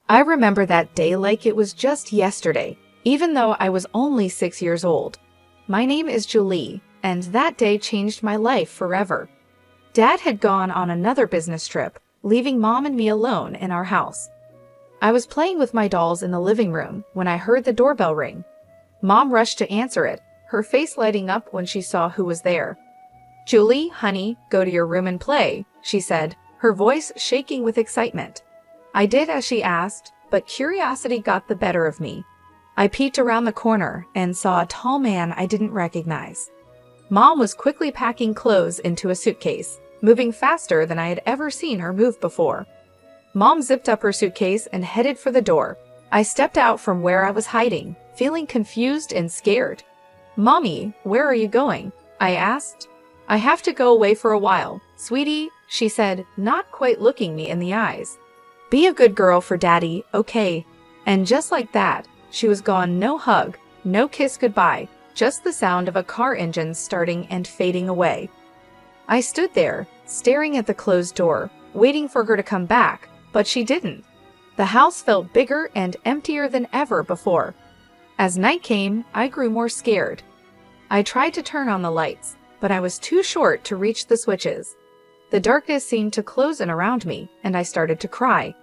I remember that day like it was just yesterday, even though I was only 6 years old. My name is Julie, and that day changed my life forever. Dad had gone on another business trip, leaving Mom and me alone in our house. I was playing with my dolls in the living room when I heard the doorbell ring. Mom rushed to answer it, her face lighting up when she saw who was there. "Julie, honey, go to your room and play," she said, her voice shaking with excitement. I did as she asked, but curiosity got the better of me. I peeked around the corner and saw a tall man I didn't recognize. Mom was quickly packing clothes into a suitcase, moving faster than I had ever seen her move before. Mom zipped up her suitcase and headed for the door. I stepped out from where I was hiding, feeling confused and scared. "Mommy, where are you going?" I asked. "I have to go away for a while, sweetie," she said, not quite looking me in the eyes. "Be a good girl for Daddy, okay?" And just like that, she was gone. No hug, no kiss goodbye, just the sound of a car engine starting and fading away. I stood there, staring at the closed door, waiting for her to come back, but she didn't. The house felt bigger and emptier than ever before. As night came, I grew more scared. I tried to turn on the lights, but I was too short to reach the switches. The darkness seemed to close in around me, and I started to cry.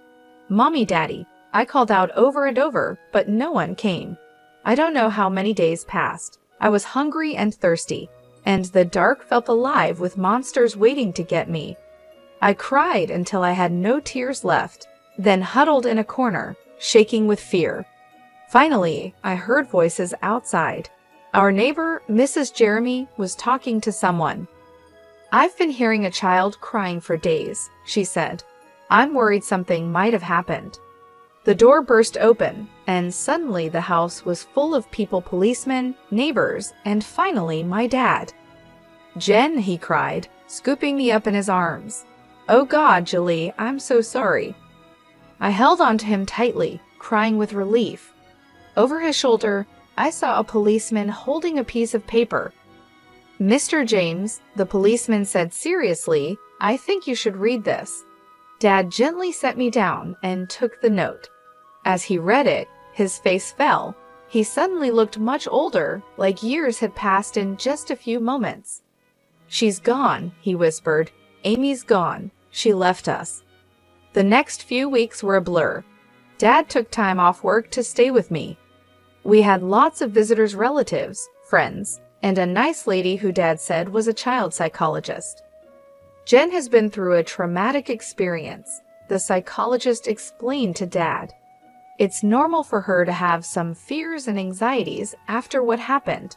"Mommy, Daddy," I called out over and over, but no one came. I don't know how many days passed. I was hungry and thirsty, and the dark felt alive with monsters waiting to get me. I cried until I had no tears left, then huddled in a corner, shaking with fear. Finally, I heard voices outside. Our neighbor, Mrs. Jeremy, was talking to someone. "I've been hearing a child crying for days," she said. "I'm worried something might have happened." The door burst open, and suddenly the house was full of people, policemen, neighbors, and finally my dad. "Jen," he cried, scooping me up in his arms. "Oh God, Julie, I'm so sorry." I held onto him tightly, crying with relief. Over his shoulder, I saw a policeman holding a piece of paper. "Mr. James," the policeman said seriously, "I think you should read this." Dad gently set me down and took the note. As he read it, his face fell. He suddenly looked much older, like years had passed in just a few moments. "She's gone," he whispered. "Amy's gone. She left us." The next few weeks were a blur. Dad took time off work to stay with me. We had lots of visitors, relatives, friends, and a nice lady who Dad said was a child psychologist. "Jen has been through a traumatic experience," the psychologist explained to Dad. "It's normal for her to have some fears and anxieties after what happened."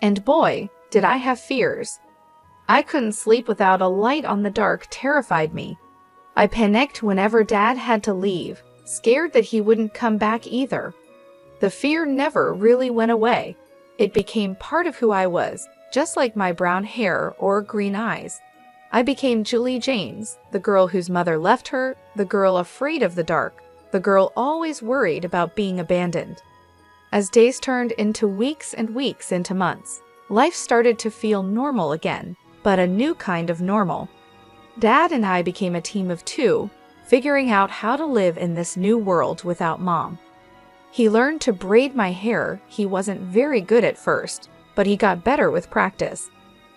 And boy, did I have fears. I couldn't sleep without a light on. The dark terrified me. I panicked whenever Dad had to leave, scared that he wouldn't come back either. The fear never really went away. It became part of who I was, just like my brown hair or green eyes. I became Julie James, the girl whose mother left her, the girl afraid of the dark, the girl always worried about being abandoned. As days turned into weeks and weeks into months, life started to feel normal again, but a new kind of normal. Dad and I became a team of two, figuring out how to live in this new world without Mom. He learned to braid my hair. He wasn't very good at first, but he got better with practice.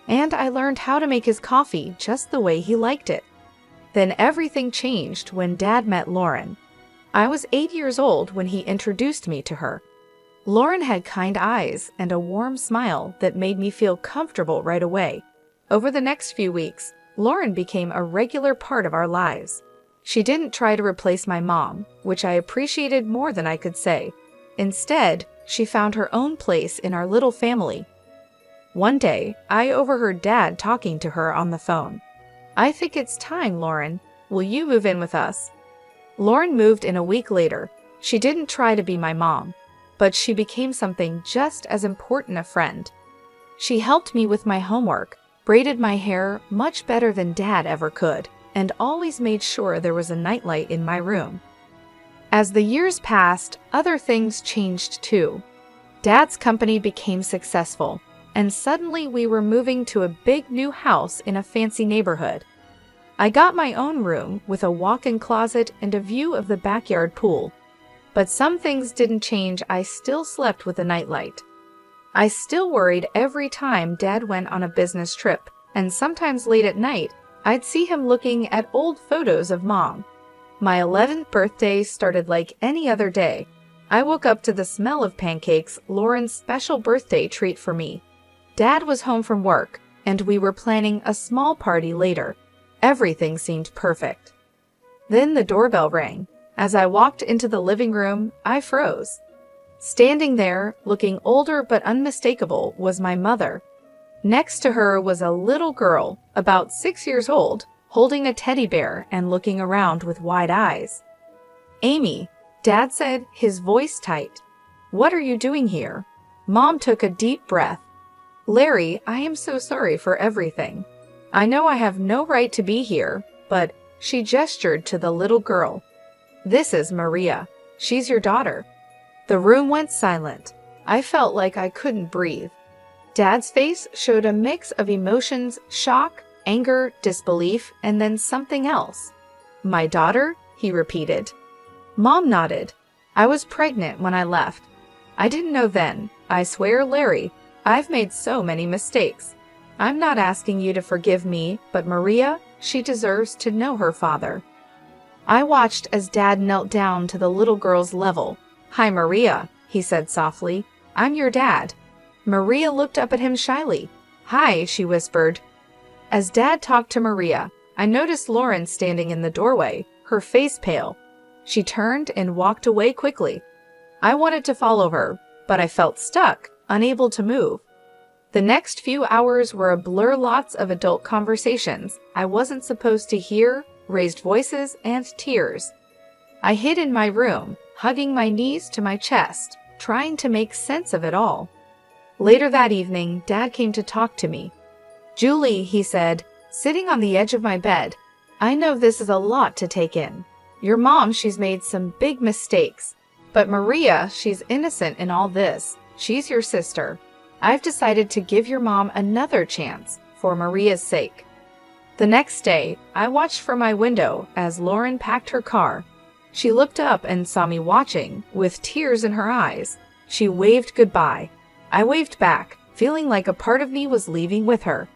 And I learned how to make his coffee just the way he liked it. Then everything changed when Dad met Lauren. I was 8 years old when he introduced me to her. Lauren had kind eyes and a warm smile that made me feel comfortable right away. Over the next few weeks, Lauren became a regular part of our lives. She didn't try to replace my mom, which I appreciated more than I could say. Instead, she found her own place in our little family. One day, I overheard Dad talking to her on the phone. "I think it's time, Lauren. Will you move in with us?" Lauren moved in a week later. She didn't try to be my mom, but she became something just as important, a friend. She helped me with my homework, braided my hair much better than Dad ever could, and always made sure there was a nightlight in my room. As the years passed, other things changed too. Dad's company became successful, and suddenly we were moving to a big new house in a fancy neighborhood. I got my own room with a walk-in closet and a view of the backyard pool. But some things didn't change. I still slept with a nightlight. I still worried every time Dad went on a business trip, and sometimes late at night, I'd see him looking at old photos of Mom. My 11th birthday started like any other day. I woke up to the smell of pancakes, Lauren's special birthday treat for me. Dad was home from work, and we were planning a small party later. Everything seemed perfect. Then the doorbell rang. As I walked into the living room, I froze. Standing there, looking older but unmistakable, was my mother. Next to her was a little girl, about 6 years old, holding a teddy bear and looking around with wide eyes. "Amy," Dad said, his voice tight. "What are you doing here?" Mom took a deep breath. "Larry, I am so sorry for everything. I know I have no right to be here, but..." She gestured to the little girl. "This is Maria. She's your daughter." The room went silent. I felt like I couldn't breathe. Dad's face showed a mix of emotions: shock, anger, disbelief, and then something else. "My daughter?" he repeated. Mom nodded. "I was pregnant when I left. I didn't know then. I swear, Larry, I've made so many mistakes. I'm not asking you to forgive me, but Maria, she deserves to know her father." I watched as Dad knelt down to the little girl's level. "Hi, Maria," he said softly. "I'm your dad." Maria looked up at him shyly. "Hi," she whispered. As Dad talked to Maria, I noticed Lauren standing in the doorway, her face pale. She turned and walked away quickly. I wanted to follow her, but I felt stuck, unable to move. The next few hours were a blur, lots of adult conversations I wasn't supposed to hear, raised voices, and tears. I hid in my room, hugging my knees to my chest, trying to make sense of it all. Later that evening, Dad came to talk to me. "Julie," he said, sitting on the edge of my bed, "I know this is a lot to take in. Your mom, she's made some big mistakes. But Maria, she's innocent in all this. She's your sister. I've decided to give your mom another chance, for Maria's sake." The next day, I watched from my window as Lauren packed her car. She looked up and saw me watching, with tears in her eyes. She waved goodbye. I waved back, feeling like a part of me was leaving with her.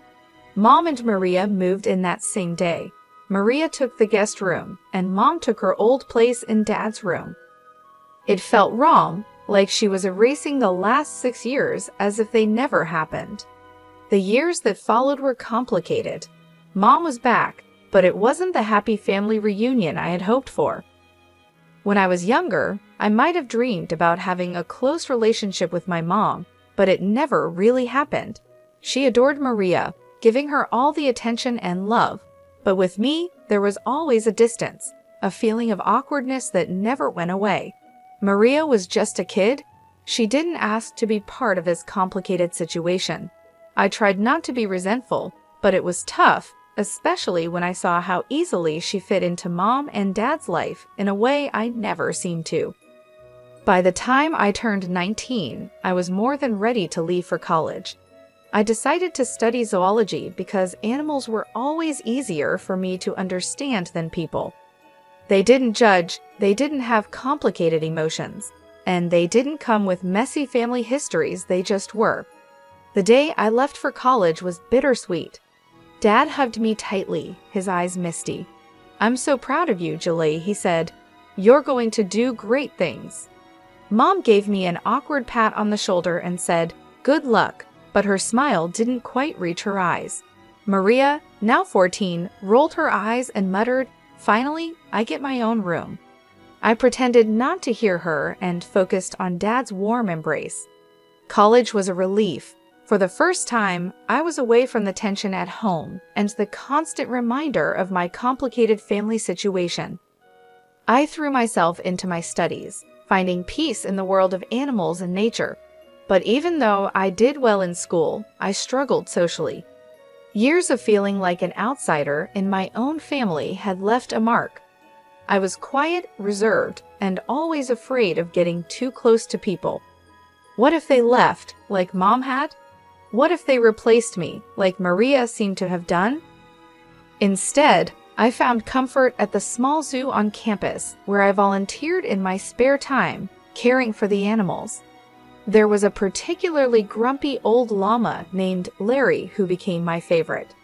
Mom and Maria moved in that same day. Maria took the guest room, and Mom took her old place in Dad's room. It felt wrong, like she was erasing the last 6 years as if they never happened. The years that followed were complicated. Mom was back, but it wasn't the happy family reunion I had hoped for. When I was younger, I might have dreamed about having a close relationship with my mom, but it never really happened. She adored Maria, giving her all the attention and love. But with me, there was always a distance, a feeling of awkwardness that never went away. Maria was just a kid. She didn't ask to be part of this complicated situation. I tried not to be resentful, but it was tough, especially when I saw how easily she fit into Mom and Dad's life in a way I never seemed to. By the time I turned 19, I was more than ready to leave for college. I decided to study zoology because animals were always easier for me to understand than people. They didn't judge, they didn't have complicated emotions, and they didn't come with messy family histories, they just were. The day I left for college was bittersweet. Dad hugged me tightly, his eyes misty. "I'm so proud of you, Julie," he said. "You're going to do great things." Mom gave me an awkward pat on the shoulder and said, "Good luck," but her smile didn't quite reach her eyes. Maria, now 14, rolled her eyes and muttered, "Finally, I get my own room." I pretended not to hear her and focused on Dad's warm embrace. College was a relief. For the first time, I was away from the tension at home and the constant reminder of my complicated family situation. I threw myself into my studies, finding peace in the world of animals and nature. But even though I did well in school, I struggled socially. Years of feeling like an outsider in my own family had left a mark. I was quiet, reserved, and always afraid of getting too close to people. What if they left, like Mom had? What if they replaced me, like Maria seemed to have done? Instead, I found comfort at the small zoo on campus, where I volunteered in my spare time, caring for the animals. There was a particularly grumpy old llama named Larry who became my favorite.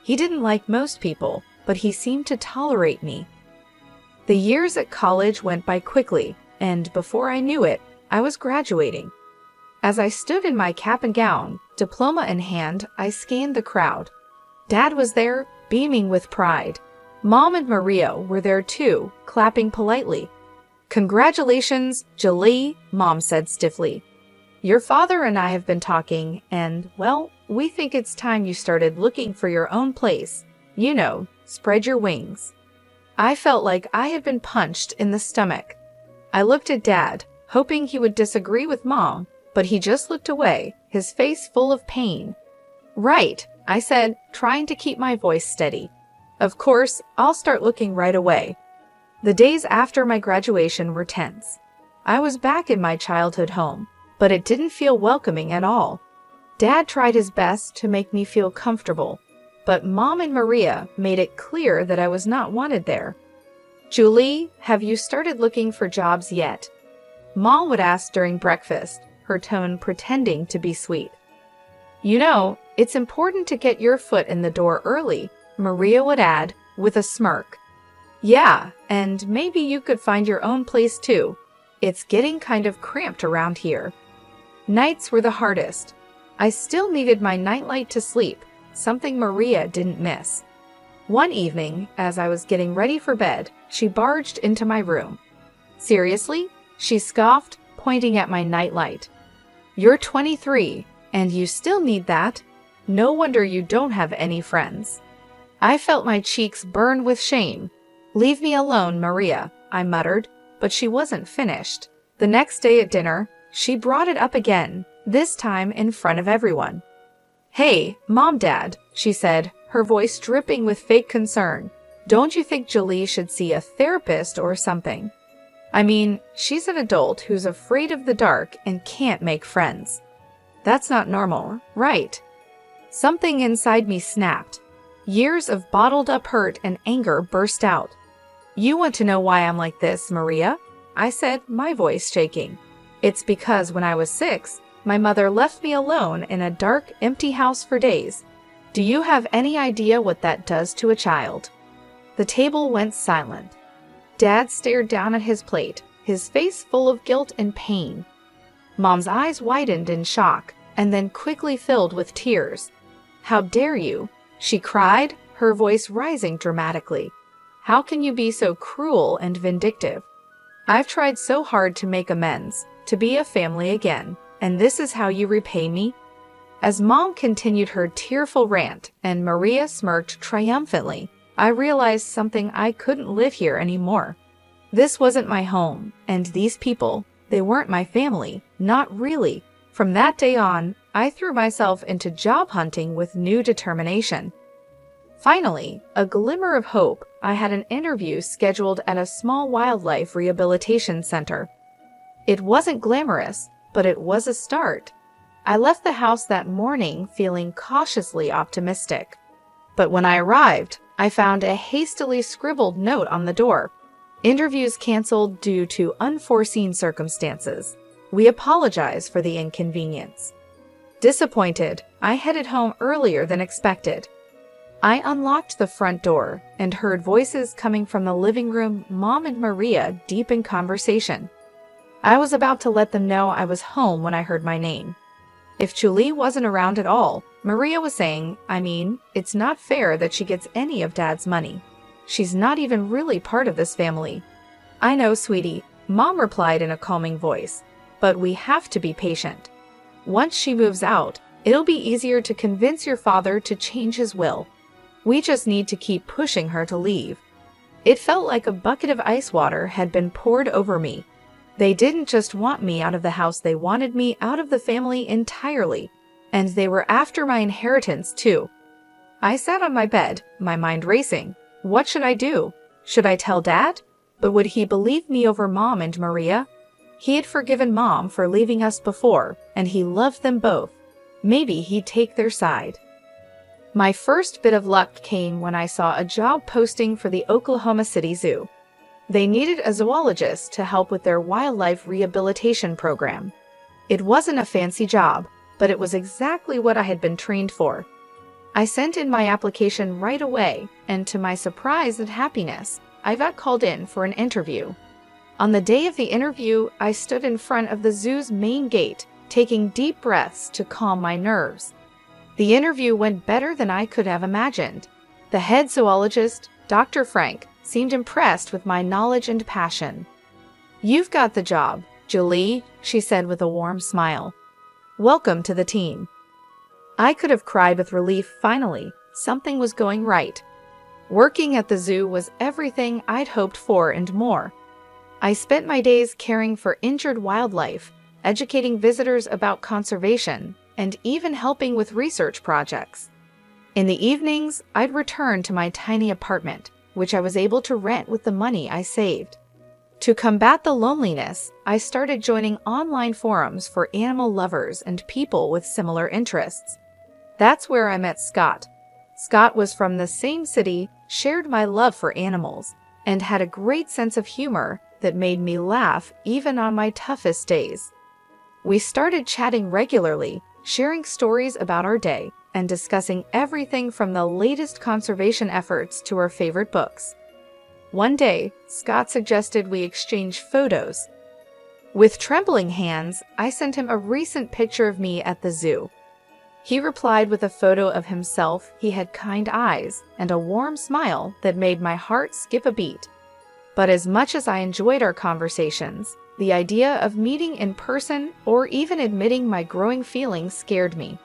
He didn't like most people, but he seemed to tolerate me. The years at college went by quickly, and before I knew it, I was graduating. As I stood in my cap and gown, diploma in hand, I scanned the crowd. Dad was there, beaming with pride. Mom and Maria were there too, clapping politely. "Congratulations, Julie," Mom said stiffly. "Your father and I have been talking, and, well, we think it's time you started looking for your own place. You know, spread your wings." I felt like I had been punched in the stomach. I looked at Dad, hoping he would disagree with Mom, but he just looked away, his face full of pain. "Right," I said, trying to keep my voice steady. "Of course, I'll start looking right away." The days after my graduation were tense. I was back in my childhood home, but it didn't feel welcoming at all. Dad tried his best to make me feel comfortable, but Mom and Maria made it clear that I was not wanted there. "Julie, have you started looking for jobs yet?" Mom would ask during breakfast, her tone pretending to be sweet. "You know, it's important to get your foot in the door early," Maria would add, with a smirk. "Yeah, and maybe you could find your own place too. It's getting kind of cramped around here." Nights were the hardest. I still needed my nightlight to sleep, something Maria didn't miss. One evening, as I was getting ready for bed, she barged into my room. "Seriously?" she scoffed, pointing at my nightlight. "You're 23, and you still need that? No wonder you don't have any friends." I felt my cheeks burn with shame. "Leave me alone, Maria," I muttered, but she wasn't finished. The next day at dinner, she brought it up again, this time in front of everyone. "Hey, Mom, Dad," she said, her voice dripping with fake concern. "Don't you think Julie should see a therapist or something? I mean, she's an adult who's afraid of the dark and can't make friends. That's not normal, right?" Something inside me snapped. Years of bottled-up hurt and anger burst out. "You want to know why I'm like this, Maria?" I said, my voice shaking. "It's because when I was 6, my mother left me alone in a dark, empty house for days. Do you have any idea what that does to a child?" The table went silent. Dad stared down at his plate, his face full of guilt and pain. Mom's eyes widened in shock, and then quickly filled with tears. "How dare you?" she cried, her voice rising dramatically. "How can you be so cruel and vindictive? I've tried so hard to make amends, to be a family again, and this is how you repay me?" As Mom continued her tearful rant and Maria smirked triumphantly, I realized something: I couldn't live here anymore. This wasn't my home, and these people, they weren't my family, not really. From that day on, I threw myself into job hunting with new determination. Finally, a glimmer of hope, I had an interview scheduled at a small wildlife rehabilitation center. It wasn't glamorous, but it was a start. I left the house that morning feeling cautiously optimistic. But when I arrived, I found a hastily scribbled note on the door. "Interviews canceled due to unforeseen circumstances. We apologize for the inconvenience." Disappointed, I headed home earlier than expected. I unlocked the front door and heard voices coming from the living room, Mom and Maria deep in conversation. I was about to let them know I was home when I heard my name. If Julie wasn't around at all, Maria was saying, I mean, it's not fair that she gets any of Dad's money. She's not even really part of this family. "I know, sweetie," Mom replied in a calming voice, "but we have to be patient. Once she moves out, it'll be easier to convince your father to change his will. We just need to keep pushing her to leave." It felt like a bucket of ice water had been poured over me. They didn't just want me out of the house, they wanted me out of the family entirely. And they were after my inheritance too. I sat on my bed, my mind racing. What should I do? Should I tell Dad? But would he believe me over Mom and Maria? He had forgiven Mom for leaving us before, and he loved them both. Maybe he'd take their side. My first bit of luck came when I saw a job posting for the Oklahoma City Zoo. They needed a zoologist to help with their wildlife rehabilitation program. It wasn't a fancy job, but it was exactly what I had been trained for. I sent in my application right away, and to my surprise and happiness, I got called in for an interview. On the day of the interview, I stood in front of the zoo's main gate, taking deep breaths to calm my nerves. The interview went better than I could have imagined. The head zoologist, Dr. Frank, seemed impressed with my knowledge and passion. "You've got the job, Julie," she said with a warm smile. "Welcome to the team." I could have cried with relief. Finally, something was going right. Working at the zoo was everything I'd hoped for and more. I spent my days caring for injured wildlife, educating visitors about conservation, and even helping with research projects. In the evenings, I'd return to my tiny apartment, which I was able to rent with the money I saved. To combat the loneliness, I started joining online forums for animal lovers and people with similar interests. That's where I met Scott. Scott was from the same city, shared my love for animals, and had a great sense of humor that made me laugh even on my toughest days. We started chatting regularly, sharing stories about our day, and discussing everything from the latest conservation efforts to our favorite books. One day, Scott suggested we exchange photos. With trembling hands, I sent him a recent picture of me at the zoo. He replied with a photo of himself. He had kind eyes and a warm smile that made my heart skip a beat. But as much as I enjoyed our conversations, the idea of meeting in person or even admitting my growing feelings scared me.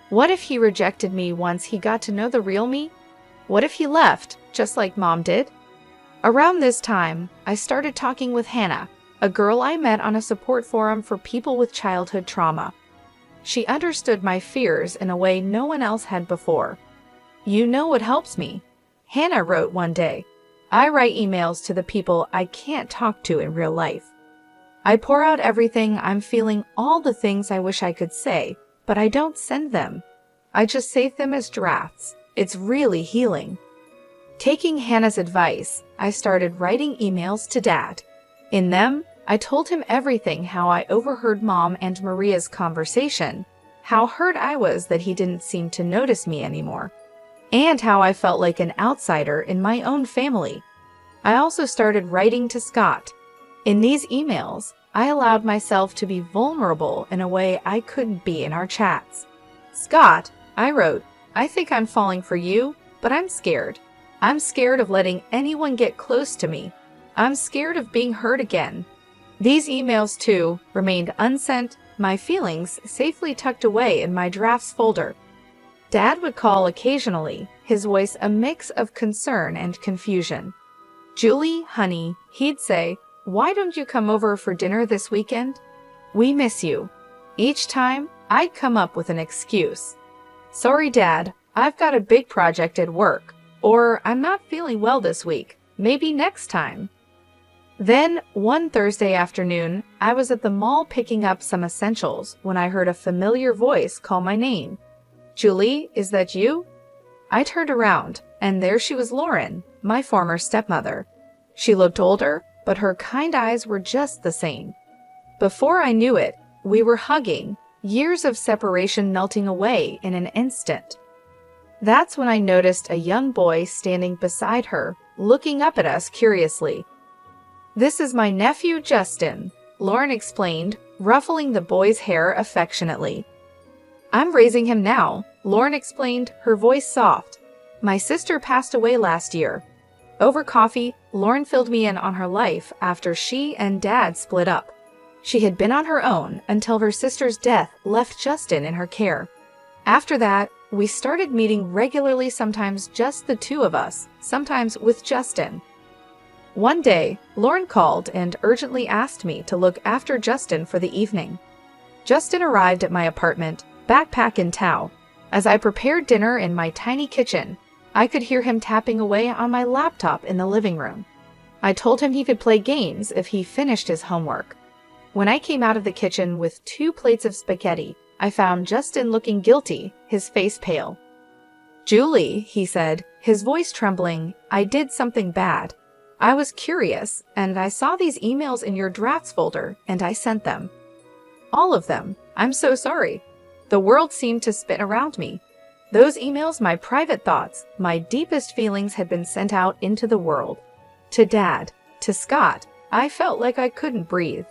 What if he rejected me once he got to know the real me? What if he left, just like Mom did? Around this time, I started talking with Hannah, a girl I met on a support forum for people with childhood trauma. She understood my fears in a way no one else had before. "You know what helps me?" Hannah wrote one day. "I write emails to the people I can't talk to in real life. I pour out everything I'm feeling, all the things I wish I could say, but I don't send them. I just save them as drafts. It's really healing." Taking Hannah's advice, I started writing emails to Dad. In them, I told him everything: how I overheard Mom and Maria's conversation, how hurt I was that he didn't seem to notice me anymore, and how I felt like an outsider in my own family. I also started writing to Scott. In these emails, I allowed myself to be vulnerable in a way I couldn't be in our chats. "Scott," I wrote, "I think I'm falling for you, but I'm scared. I'm scared of letting anyone get close to me. I'm scared of being hurt again." These emails, too, remained unsent, my feelings safely tucked away in my drafts folder. Dad would call occasionally, his voice a mix of concern and confusion. "Julie, honey," he'd say, "why don't you come over for dinner this weekend? We miss you." Each time, I'd come up with an excuse. "Sorry, Dad, I've got a big project at work," or "I'm not feeling well this week, maybe next time." Then, one Thursday afternoon, I was at the mall picking up some essentials when I heard a familiar voice call my name. "Julie, is that you?" I turned around, and there she was, Lauren, my former stepmother. She looked older, but her kind eyes were just the same. Before I knew it, we were hugging, years of separation melting away in an instant. That's when I noticed a young boy standing beside her, looking up at us curiously. "This is my nephew, Justin," Lauren explained, ruffling the boy's hair affectionately. "I'm raising him now," Lauren explained, her voice soft. "My sister passed away last year." Over coffee, Lauren filled me in on her life after she and Dad split up. She had been on her own until her sister's death left Justin in her care. After that, we started meeting regularly, sometimes just the two of us, sometimes with Justin. One day, Lauren called and urgently asked me to look after Justin for the evening. Justin arrived at my apartment, backpack in tow. As I prepared dinner in my tiny kitchen, I could hear him tapping away on my laptop in the living room. I told him he could play games if he finished his homework. When I came out of the kitchen with 2 plates of spaghetti, I found Justin looking guilty, his face pale. Julie, he said, his voice trembling, I did something bad. I was curious, and I saw these emails in your drafts folder, and I sent them. All of them. I'm so sorry. The world seemed to spin around me. Those emails, my private thoughts, my deepest feelings had been sent out into the world. To Dad, to Scott, I felt like I couldn't breathe.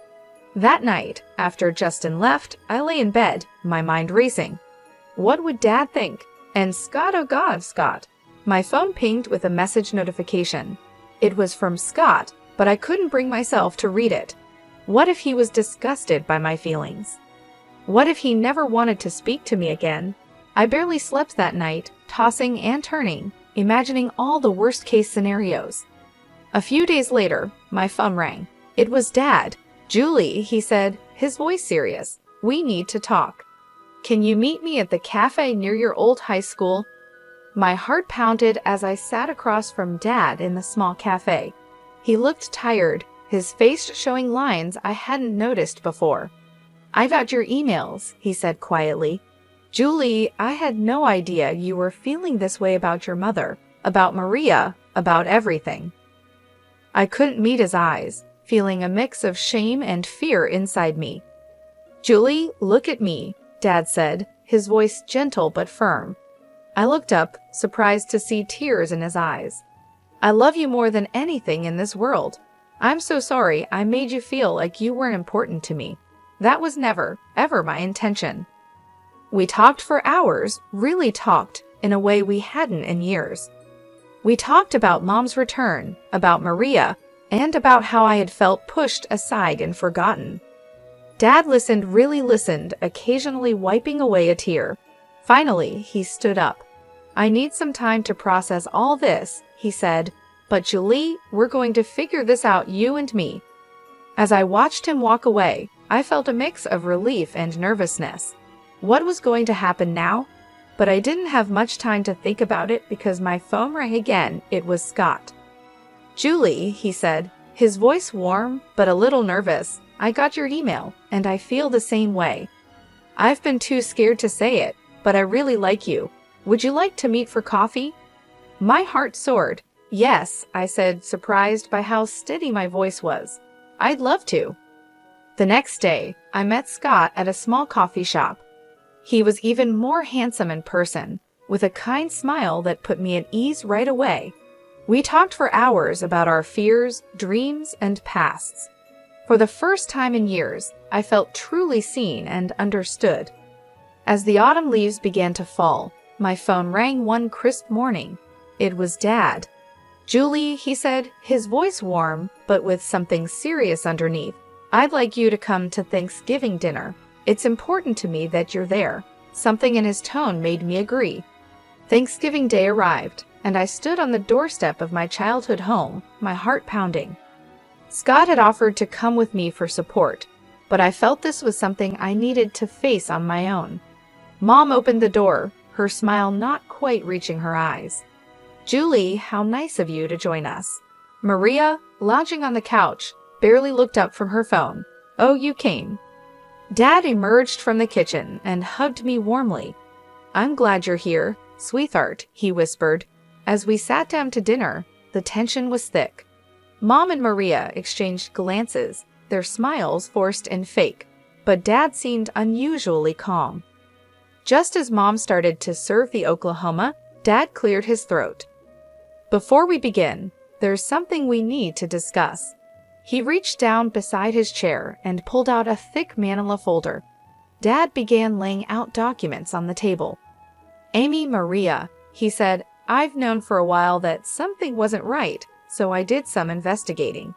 That night, after Justin left, I lay in bed, my mind racing. What would Dad think? And Scott, oh God, Scott. My phone pinged with a message notification. It was from Scott, but I couldn't bring myself to read it. What if he was disgusted by my feelings? What if he never wanted to speak to me again? I barely slept that night, tossing and turning, imagining all the worst-case scenarios. A few days later, my phone rang. It was Dad. Julie, he said, his voice serious. We need to talk. Can you meet me at the cafe near your old high school? My heart pounded as I sat across from Dad in the small cafe. He looked tired, his face showing lines I hadn't noticed before. I got your emails, he said quietly. Julie, I had no idea you were feeling this way about your mother, about Maria, about everything. I couldn't meet his eyes, feeling a mix of shame and fear inside me. Julie, look at me, Dad said, his voice gentle but firm. I looked up, surprised to see tears in his eyes. I love you more than anything in this world. I'm so sorry I made you feel like you weren't important to me. That was never, ever my intention. We talked for hours, really talked, in a way we hadn't in years. We talked about Mom's return, about Maria, and about how I had felt pushed aside and forgotten. Dad really listened, occasionally wiping away a tear. Finally, he stood up. I need some time to process all this, he said, but Julie, we're going to figure this out, you and me. As I watched him walk away, I felt a mix of relief and nervousness. What was going to happen now? But I didn't have much time to think about it because my phone rang again. It was Scott. Julie, he said, his voice warm but a little nervous. I got your email, and I feel the same way. I've been too scared to say it, but I really like you. Would you like to meet for coffee? My heart soared. Yes, I said, surprised by how steady my voice was. I'd love to. The next day, I met Scott at a small coffee shop. He was even more handsome in person, with a kind smile that put me at ease right away. We talked for hours about our fears, dreams, and pasts. For the first time in years, I felt truly seen and understood. As the autumn leaves began to fall, my phone rang one crisp morning. It was Dad. Julie, he said, his voice warm, but with something serious underneath. I'd like you to come to Thanksgiving dinner. It's important to me that you're there. Something in his tone made me agree. Thanksgiving Day arrived, and I stood on the doorstep of my childhood home, my heart pounding. Scott had offered to come with me for support, but I felt this was something I needed to face on my own. Mom opened the door, her smile not quite reaching her eyes. Julie, how nice of you to join us. Maria, lounging on the couch, barely looked up from her phone. Oh, you came. Dad emerged from the kitchen and hugged me warmly. I'm glad you're here, sweetheart, he whispered. As we sat down to dinner, the tension was thick. Mom and Maria exchanged glances, their smiles forced and fake, but Dad seemed unusually calm. Just as Mom started to serve the Oklahoma, Dad cleared his throat. Before we begin, there's something we need to discuss. He reached down beside his chair and pulled out a thick manila folder. Dad began laying out documents on the table. Amy, Maria, he said, I've known for a while that something wasn't right, so I did some investigating.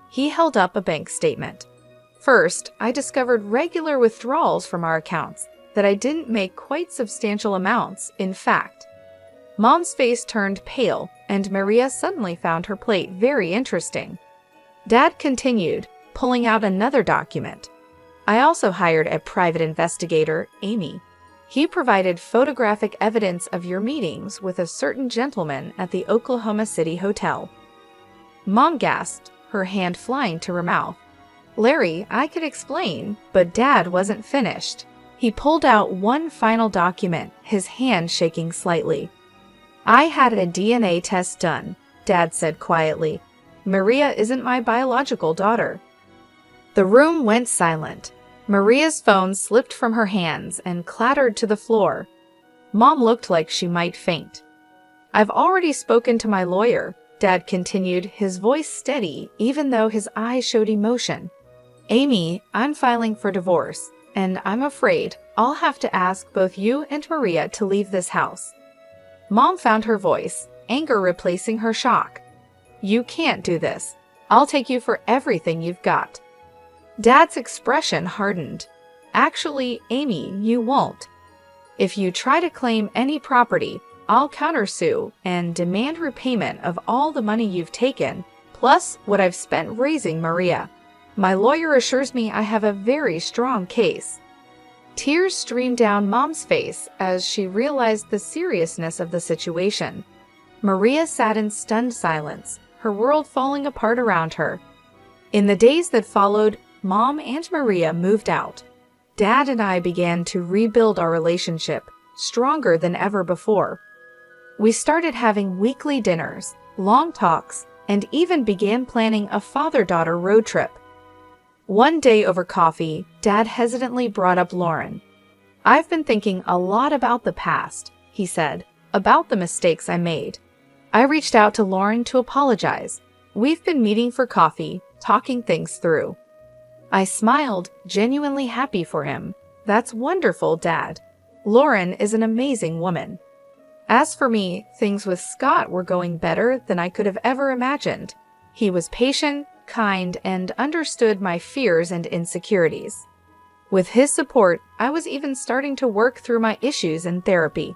He held up a bank statement. First, I discovered regular withdrawals from our accounts, that I didn't make quite substantial amounts, in fact. Mom's face turned pale, and Maria suddenly found her plate very interesting. Dad continued, pulling out another document. I also hired a private investigator, Amy. He provided photographic evidence of your meetings with a certain gentleman at the Oklahoma City Hotel. Mom gasped, her hand flying to her mouth. Larry, I could explain, but Dad wasn't finished. He pulled out one final document, his hand shaking slightly. I had a DNA test done, Dad said quietly. Maria isn't my biological daughter. The room went silent. Maria's phone slipped from her hands and clattered to the floor. Mom looked like she might faint. I've already spoken to my lawyer, Dad continued, his voice steady even though his eyes showed emotion. Amy, I'm filing for divorce, and I'm afraid I'll have to ask both you and Maria to leave this house. Mom found her voice, anger replacing her shock. You can't do this. I'll take you for everything you've got. Dad's expression hardened. Actually, Amy, you won't. If you try to claim any property, I'll countersue and demand repayment of all the money you've taken, plus what I've spent raising Maria. My lawyer assures me I have a very strong case. Tears streamed down Mom's face as she realized the seriousness of the situation. Maria sat in stunned silence, her world falling apart around her. In the days that followed, Mom and Maria moved out. Dad and I began to rebuild our relationship, stronger than ever before. We started having weekly dinners, long talks, and even began planning a father-daughter road trip. One day over coffee, Dad hesitantly brought up Lauren. I've been thinking a lot about the past, he said, about the mistakes I made. I reached out to Lauren to apologize. We've been meeting for coffee, talking things through. I smiled, genuinely happy for him. That's wonderful, Dad. Lauren is an amazing woman. As for me, things with Scott were going better than I could have ever imagined. He was patient, kind, and understood my fears and insecurities. With his support, I was even starting to work through my issues in therapy.